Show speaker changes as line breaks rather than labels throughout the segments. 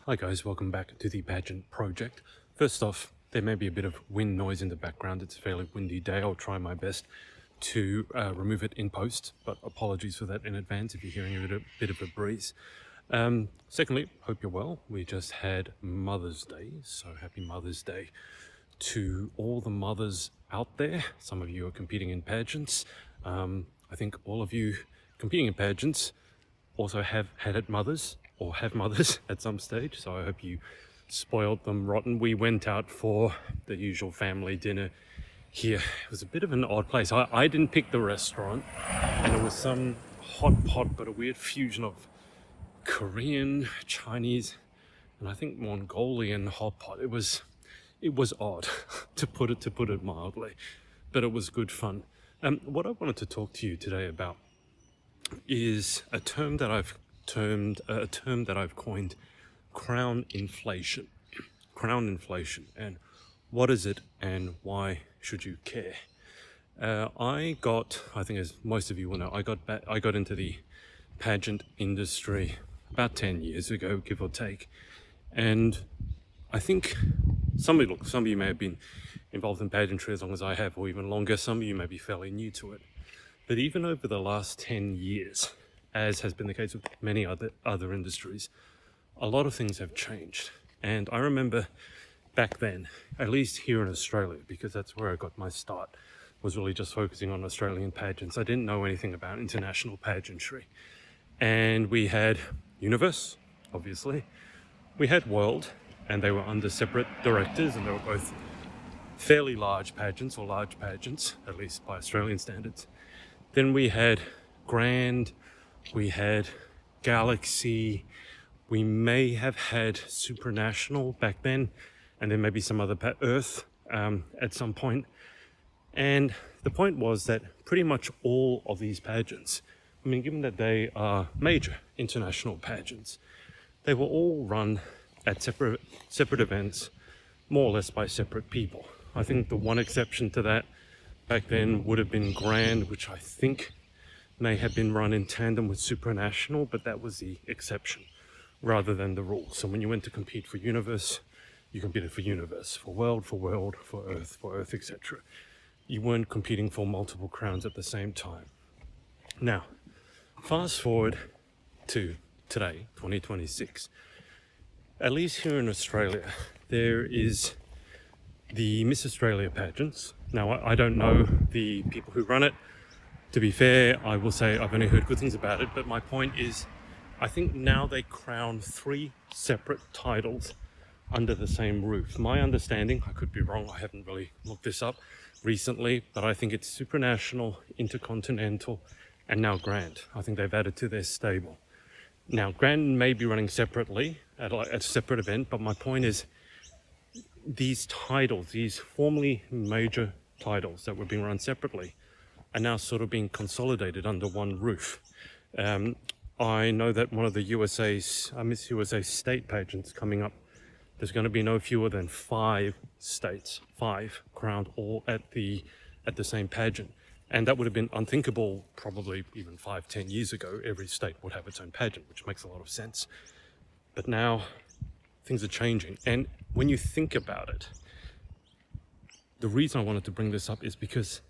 Hi guys, welcome back to the Pageant project. First off, there may be a bit of wind noise in the background. It's a fairly windy day. I'll try my best to remove it in post, but apologies for that in advance if you're hearing a bit of a breeze. Secondly, hope you're well. We just had Mother's Day, so happy Mother's Day to all the mothers out there. Some of you are competing in pageants. I think all of you competing in pageants also have had mothers or have mothers at some stage, so I hope you spoiled them rotten. We went out for the usual family dinner here. It was a bit of an odd place. I didn't pick the restaurant, and it was some hot pot, but a weird fusion of Korean, Chinese, and I think Mongolian hot pot. It was odd to put it mildly, but it was good fun. What I wanted to talk to you today about is a term that I've coined: crown inflation. Crown inflation, and what is it, and why should you care? I think as most of you will know, I got into the pageant industry about 10 years ago, give or take, and I think some of you may have been involved in pageantry as long as I have, or even longer. Some of you may be fairly new to it. But even over the last 10 years, as has been the case with many other industries, a lot of things have changed. And I remember back then, at least here in Australia, because that's where I got my start, was really just focusing on Australian pageants. I didn't know anything about international pageantry. And we had Universe, obviously. We had World, and they were under separate directors, and they were both fairly large pageants, or large pageants, at least by Australian standards. Then we had Grand, we had Galaxy, we may have had Supranational back then, and then maybe some other Earth at some point. And the point was that pretty much all of these pageants, I mean, given that they are major international pageants, they were all run at separate events, more or less by separate people. I think the one exception to that back then would have been Grand, which I think may have been run in tandem with Supranational, but that was the exception rather than the rule. So when you went to compete for Universe, you competed for Universe, for World, for Earth, etc. You weren't competing for multiple crowns at the same time. Now, fast forward to today, 2026. At least here in Australia, there is the Miss Australia pageants. Now, I don't know the people who run it. To be fair, I will say I've only heard good things about it, but my point is, I think now they crown 3 separate titles under the same roof. My understanding, I could be wrong, I haven't really looked this up recently, but I think it's Supranational, Intercontinental, and now Grand. I think they've added to their stable. Now, Grand may be running separately at a separate event, but my point is, these titles, these formerly major titles that were being run separately, are now sort of being consolidated under one roof. I know that one of the Miss USA state pageants coming up, there's going to be no fewer than 5 states, 5 crowned all at the same pageant. And that would have been unthinkable probably even 5-10 years ago. Every state would have its own pageant, which makes a lot of sense. But now things are changing. And when you think about it, the reason I wanted to bring this up is because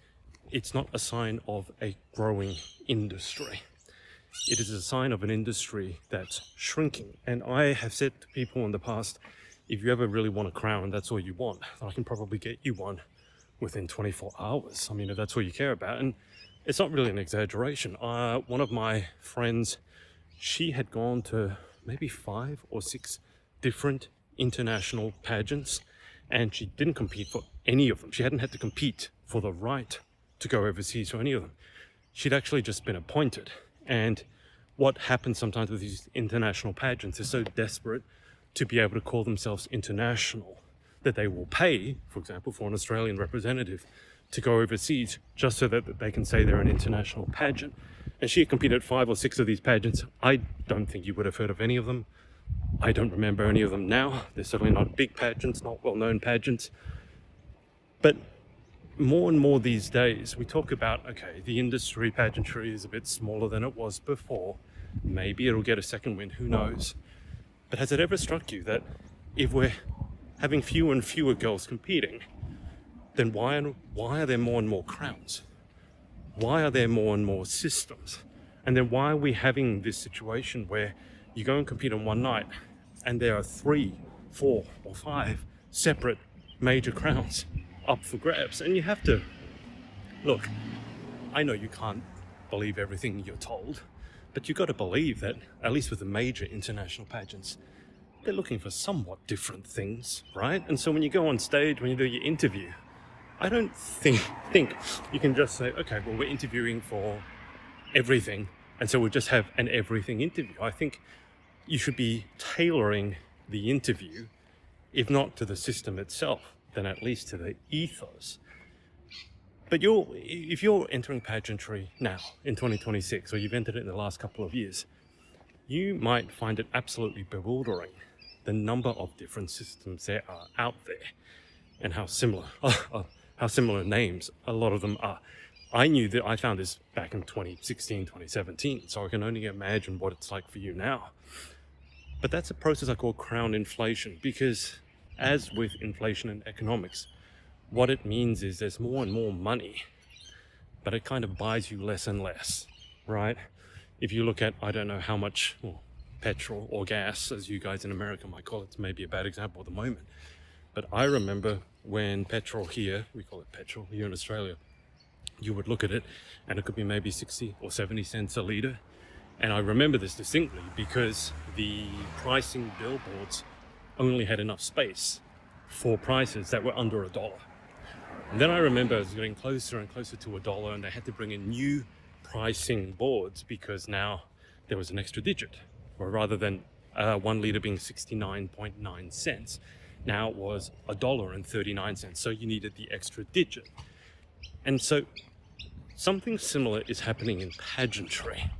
it's not a sign of a growing industry. It is a sign of an industry that's shrinking. And I have said to people in the past, if you ever really want a crown, that's all you want, I can probably get you one within 24 hours. I mean, if that's all you care about. And it's not really an exaggeration. One of my friends, she had gone to maybe 5 or 6 different international pageants, and she didn't compete for any of them. She hadn't had to compete for the right to go overseas for any of them. She'd actually just been appointed. And what happens sometimes with these international pageants is so desperate to be able to call themselves international that they will pay, for example, for an Australian representative to go overseas just so that they can say they're an international pageant. And she competed at 5 or 6 of these pageants. I don't think you would have heard of any of them. I don't remember any of them now. They're certainly not big pageants, not well-known pageants. But more and more these days, we talk about, okay, the industry, pageantry is a bit smaller than it was before. Maybe it'll get a second wind, who knows? But has it ever struck you that if we're having fewer and fewer girls competing, then why are there more and more crowns? Why are there more and more systems? And then why are we having this situation where you go and compete on one night and there are 3, 4, or 5 separate major crowns up for grabs? And you have to, look, I know you can't believe everything you're told, but you've got to believe that, at least with the major international pageants, they're looking for somewhat different things, right? And so when you go on stage, when you do your interview, I don't think you can just say, okay, well, we're interviewing for everything, and so we'll just have an everything interview. I think you should be tailoring the interview, if not to the system itself, then at least to the ethos. But if you're entering pageantry now in 2026, or you've entered it in the last couple of years, you might find it absolutely bewildering the number of different systems there are out there and how similar names a lot of them are. I found this back in 2016, 2017, so I can only imagine what it's like for you now. But that's a process I call crown inflation, because as with inflation in economics, what it means is there's more and more money, but it kind of buys you less and less, right? If you look at, I don't know how much petrol or gas, as you guys in America might call it, it's maybe a bad example at the moment. But I remember when petrol here, we call it petrol here in Australia, you would look at it and it could be maybe 60 or 70 cents a litre. And I remember this distinctly because the pricing billboards only had enough space for prices that were under $1. And then I remember it was getting closer and closer to $1, and they had to bring in new pricing boards because now there was an extra digit, or rather than 1 litre being 69.9 cents, now it was $1.39. So you needed the extra digit. And so something similar is happening in pageantry,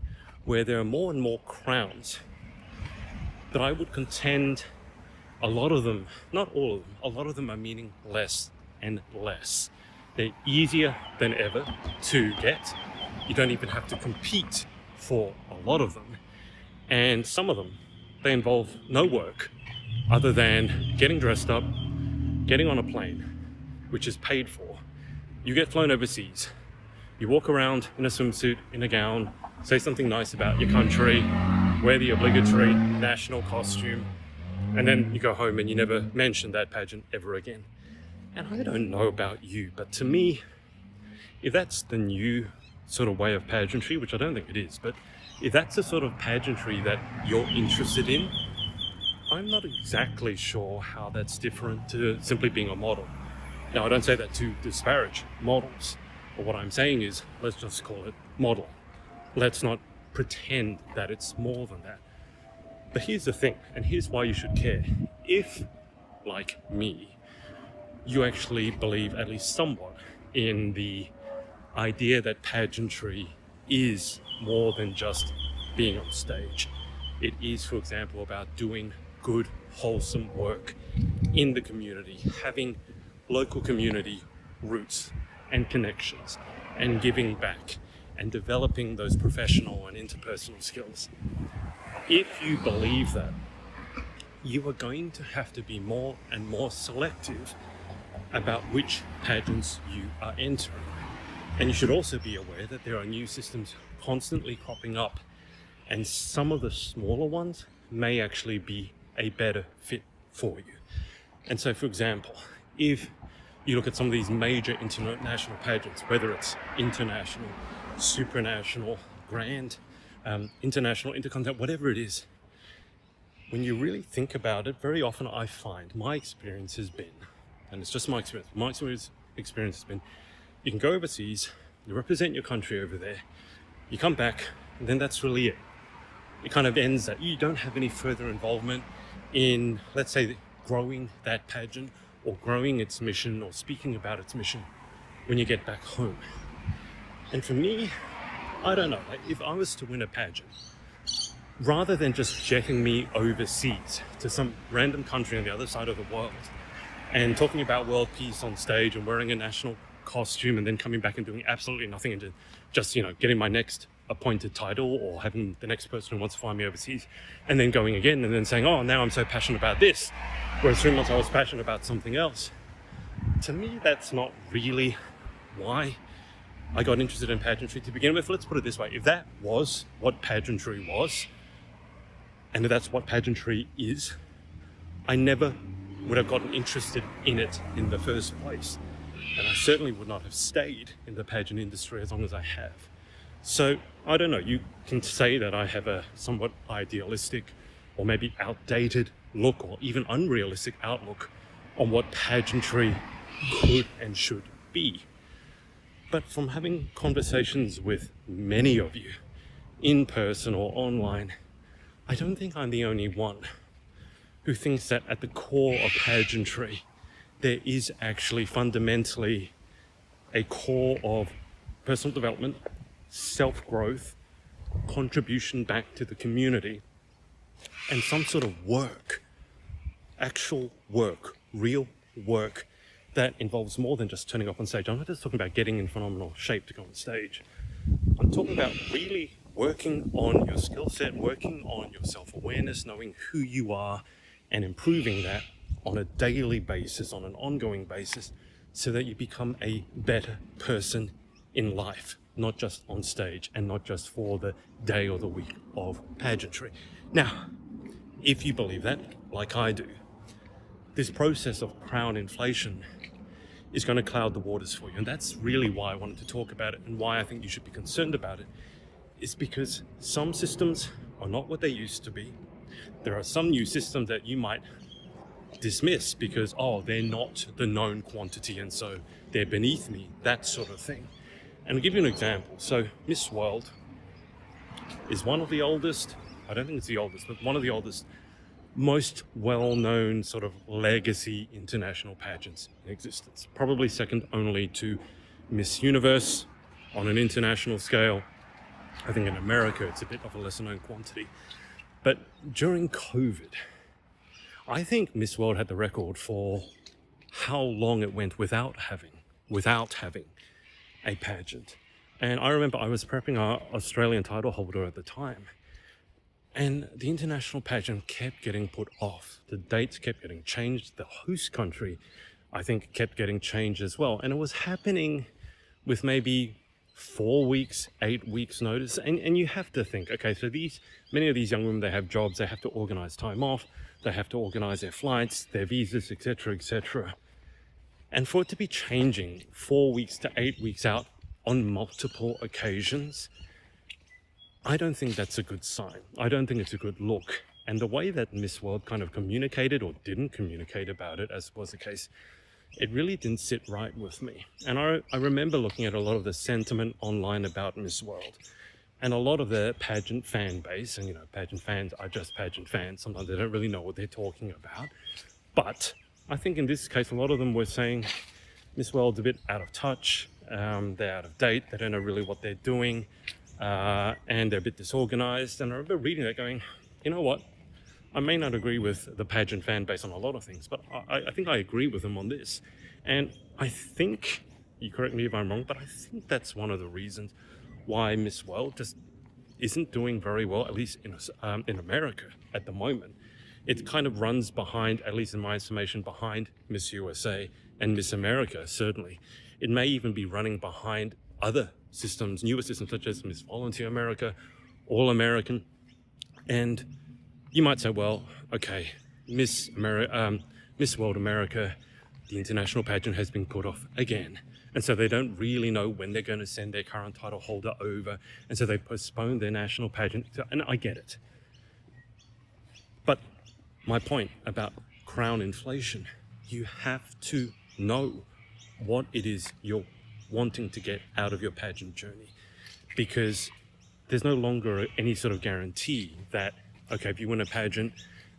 where there are more and more crowns. But I would contend a lot of them, not all of them, a lot of them are meaning less and less. They're easier than ever to get. You don't even have to compete for a lot of them. And some of them, they involve no work other than getting dressed up, getting on a plane, which is paid for. You get flown overseas. You walk around in a swimsuit, in a gown, say something nice about your country, wear the obligatory national costume, and then you go home and you never mention that pageant ever again. And I don't know about you, but to me, if that's the new sort of way of pageantry, which I don't think it is, but if that's the sort of pageantry that you're interested in, I'm not exactly sure how that's different to simply being a model. Now, I don't say that to disparage models, but what I'm saying is, let's just call it model. Let's not pretend that it's more than that. But here's the thing, and here's why you should care. If, like me, you actually believe at least somewhat in the idea that pageantry is more than just being on stage. It is, for example, about doing good, wholesome work in the community, having local community roots and connections, and giving back, and developing those professional and interpersonal skills. If you believe that, you are going to have to be more and more selective about which pageants you are entering. And you should also be aware that there are new systems constantly cropping up, and some of the smaller ones may actually be a better fit for you. And so, for example, if you look at some of these major international pageants, whether it's international, supranational, grand, international, intercontinental, whatever it is, when you really think about it, very often I find my experience has been, and it's just my experience has been, you can go overseas, you represent your country over there, you come back, and then that's really it. It kind of ends that. You don't have any further involvement in, let's say, growing that pageant or growing its mission or speaking about its mission when you get back home. And for me, I don't know, if I was to win a pageant, rather than just jetting me overseas to some random country on the other side of the world and talking about world peace on stage and wearing a national costume and then coming back and doing absolutely nothing and just, getting my next appointed title, or having the next person who wants to fly me overseas, and then going again and then saying, oh, now I'm so passionate about this, whereas 3 months I was passionate about something else. To me, that's not really why I got interested in pageantry to begin with. Let's put it this way. If that was what pageantry was, and if that's what pageantry is, I never would have gotten interested in it in the first place. And I certainly would not have stayed in the pageant industry as long as I have. So, I don't know, you can say that I have a somewhat idealistic or maybe outdated look, or even unrealistic outlook on what pageantry could and should be. But from having conversations with many of you, in person or online, I don't think I'm the only one who thinks that at the core of pageantry, there is actually fundamentally a core of personal development, self-growth, contribution back to the community, and some sort of work, actual work, real work that involves more than just turning up on stage. I'm not just talking about getting in phenomenal shape to go on stage. I'm talking about really working on your skill set, working on your self-awareness, knowing who you are, and improving that on a daily basis, on an ongoing basis, so that you become a better person in life, not just on stage and not just for the day or the week of pageantry. Now, if you believe that, like I do, this process of crown inflation is going to cloud the waters for you. And that's really why I wanted to talk about it, and why I think you should be concerned about it, is because some systems are not what they used to be. There are some new systems that you might dismiss because, oh, they're not the known quantity and so they're beneath me, that sort of thing. And I'll give you an example. So Miss World is one of the oldest, I don't think it's the oldest, but one of the oldest, most well-known sort of legacy international pageants in existence. Probably second only to Miss Universe on an international scale. I think in America it's a bit of a lesser-known quantity. But during COVID, I think Miss World had the record for how long it went without having a pageant. And I remember I was prepping our Australian title holder at the time, and the international pageant kept getting put off. The dates kept getting changed. The host country, I think, kept getting changed as well. And it was happening with maybe 4 weeks, 8 weeks notice. And you have to think, okay, so many of these young women, they have jobs, they have to organize time off, they have to organize their flights, their visas, etc., etc. And for it to be changing 4 weeks to 8 weeks out on multiple occasions, I don't think that's a good sign. I don't think it's a good look. And the way that Miss World kind of communicated or didn't communicate about it, as was the case, it really didn't sit right with me. And I remember looking at a lot of the sentiment online about Miss World, and a lot of the pageant fan base, and pageant fans are just pageant fans. Sometimes they don't really know what they're talking about. But I think in this case, a lot of them were saying Miss World's a bit out of touch, they're out of date, they don't know really what they're doing, and they're a bit disorganized. And I remember reading that going, you know what? I may not agree with the pageant fan base on a lot of things, but I think I agree with them on this. And I think, you correct me if I'm wrong, but I think that's one of the reasons why Miss World just isn't doing very well, at least in America at the moment. It kind of runs behind, at least in my estimation, behind Miss USA and Miss America, certainly. It may even be running behind other systems, newer systems such as Miss Volunteer America, All American. And you might say, well, okay, Miss World America, the international pageant has been put off again. And so they don't really know when they're going to send their current title holder over. And so they postpone their national pageant. And I get it. But my point about crown inflation, you have to know what it is you're wanting to get out of your pageant journey. Because there's no longer any sort of guarantee that, okay, if you win a pageant,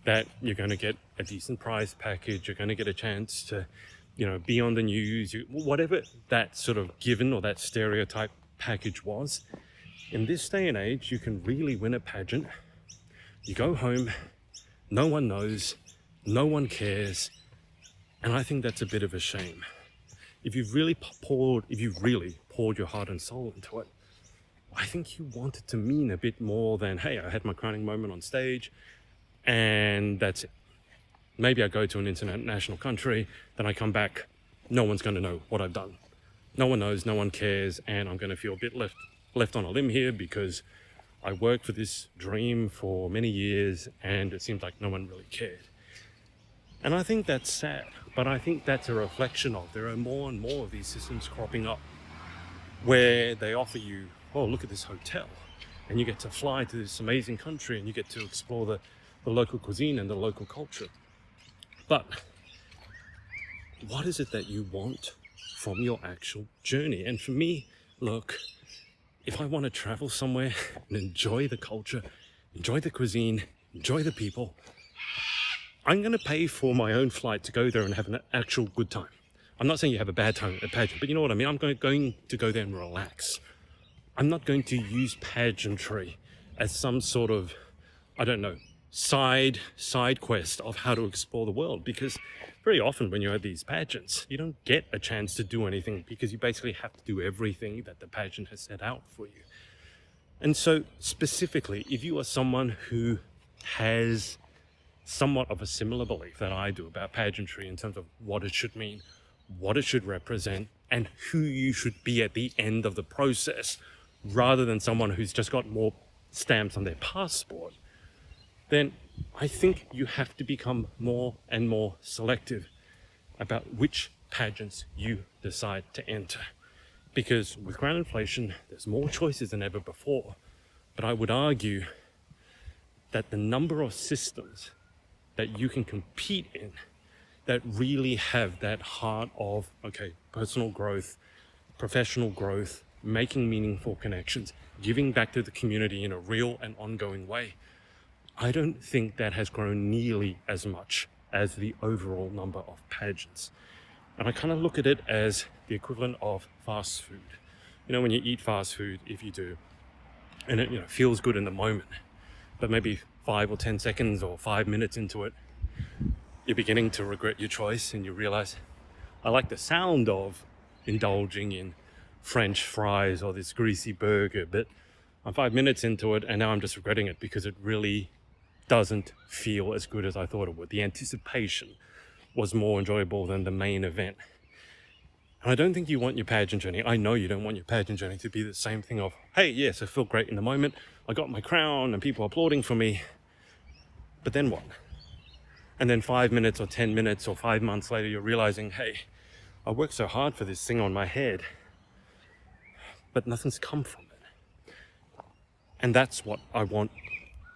that you're going to get a decent prize package, you're going to get a chance to, be on the news, whatever that sort of given or that stereotype package was. In this day and age, you can really win a pageant. You go home, no one knows, no one cares, and I think that's a bit of a shame. If you've really poured your heart and soul into it, I think you want it to mean a bit more than, hey, I had my crowning moment on stage and that's it. Maybe I go to an international country, then I come back, no one's going to know what I've done. No one knows, no one cares, and I'm going to feel a bit left on a limb here because I worked for this dream for many years and it seems like no one really cared. And I think that's sad, but I think that's a reflection of there are more and more of these systems cropping up where they offer you, oh, look at this hotel, and you get to fly to this amazing country and you get to explore the local cuisine and the local culture. But what is it that you want from your actual journey? And for me, look, if I want to travel somewhere and enjoy the culture, enjoy the cuisine, enjoy the people, I'm going to pay for my own flight to go there and have an actual good time. I'm not saying you have a bad time at Pageant, but you know what I mean? I'm going to go there and relax. I'm not going to use pageantry as some sort of, I don't know, side quest of how to explore the world, because very often when you're at these pageants, you don't get a chance to do anything because you basically have to do everything that the pageant has set out for you. And so specifically, if you are someone who has somewhat of a similar belief that I do about pageantry in terms of what it should mean, what it should represent, and who you should be at the end of the process, rather than someone who's just got more stamps on their passport, then I think you have to become more and more selective about which pageants you decide to enter. Because with crown inflation, there's more choices than ever before. But I would argue that the number of systems that you can compete in that really have that heart of, okay, personal growth, professional growth, making meaningful connections, giving back to the community in a real and ongoing way, I don't think that has grown nearly as much as the overall number of pageants. And I kind of look at it as the equivalent of fast food. You know, when you eat fast food, if you do, and it, feels good in the moment, but maybe 5 or 10 seconds or 5 minutes into it, you're beginning to regret your choice and you realize, I like the sound of indulging in French fries or this greasy burger, but I'm 5 minutes into it and now I'm just regretting it because it really doesn't feel as good as I thought it would. The anticipation was more enjoyable than the main event. And I don't think you want your pageant journey, I know you don't want your pageant journey to be the same thing of, hey, yes, I feel great in the moment, I got my crown and people applauding for me, but then what? And then 5 minutes or 10 minutes or 5 months later, you're realizing, hey, I worked so hard for this thing on my head, but nothing's come from it. And that's what I want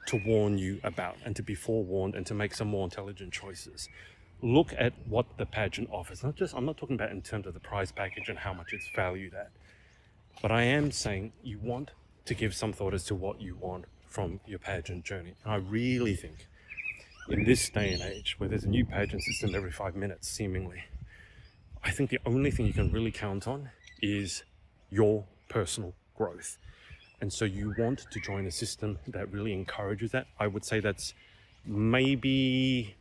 to warn you about, and to be forewarned and to make some more intelligent choices. Look at what the pageant offers. I'm not talking about in terms of the prize package and how much it's valued at, but I am saying you want to give some thought as to what you want from your pageant journey. And I really think in this day and age where there's a new pageant system every 5 minutes seemingly, I think the only thing you can really count on is your personal growth. And so you want to join a system that really encourages that. I would say that's maybe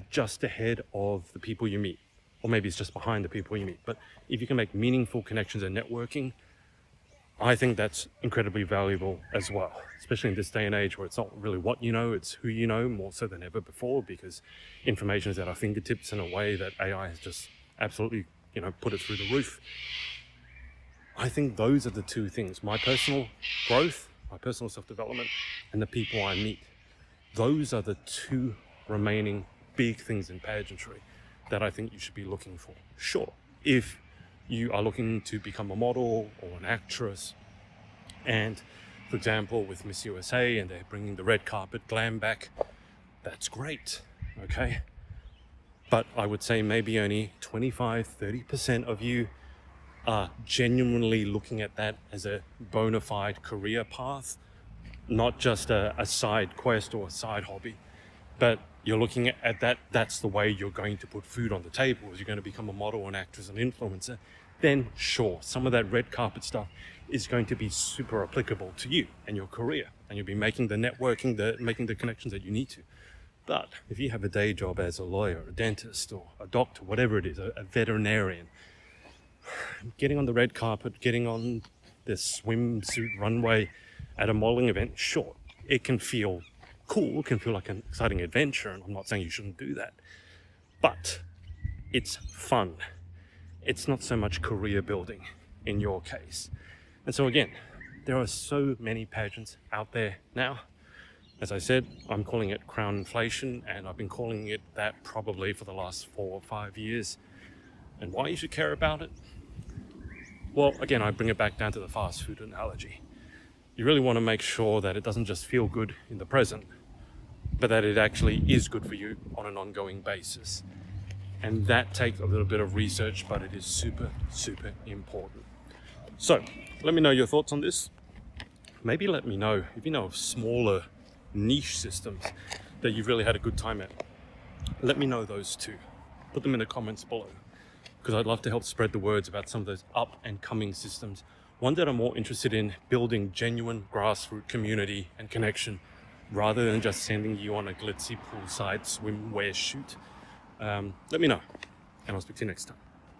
just ahead of the people you meet, or maybe it's just behind the people you meet. But if you can make meaningful connections and networking, I think that's incredibly valuable as well, especially in this day and age where it's not really what you know, it's who you know more so than ever before, because information is at our fingertips in a way that AI has just absolutely, put it through the roof. I think those are the two things, my personal growth, my personal self-development, and the people I meet. Those are the two remaining big things in pageantry that I think you should be looking for. Sure, if you are looking to become a model or an actress, and for example, with Miss USA and they're bringing the red carpet glam back, that's great, okay? But I would say maybe only 25-30% of you are genuinely looking at that as a bona fide career path, not just a side quest or a side hobby, but you're looking at that, that's the way you're going to put food on the table, is you're going to become a model, an actress, an influencer, then sure, some of that red carpet stuff is going to be super applicable to you and your career, and you'll be making the networking, making the connections that you need to. But if you have a day job as a lawyer, a dentist, or a doctor, whatever it is, a veterinarian, getting on the red carpet, getting on this swimsuit runway at a modeling event, sure, it can feel cool, it can feel like an exciting adventure, and I'm not saying you shouldn't do that, but it's fun. It's not so much career building in your case. And so again, there are so many pageants out there now. As I said, I'm calling it crown inflation, and I've been calling it that probably for the last 4 or 5 years. And why you should care about it? Well, again, I bring it back down to the fast food analogy. You really want to make sure that it doesn't just feel good in the present, but that it actually is good for you on an ongoing basis. And that takes a little bit of research, but it is super, super important. So let me know your thoughts on this. Maybe let me know if you know of smaller niche systems that you've really had a good time at. Let me know those too. Put them in the comments below, because I'd love to help spread the words about some of those up and coming systems. One that I'm more interested in building genuine grassroots community and connection, rather than just sending you on a glitzy poolside swimwear shoot. Let me know, and I'll speak to you next time.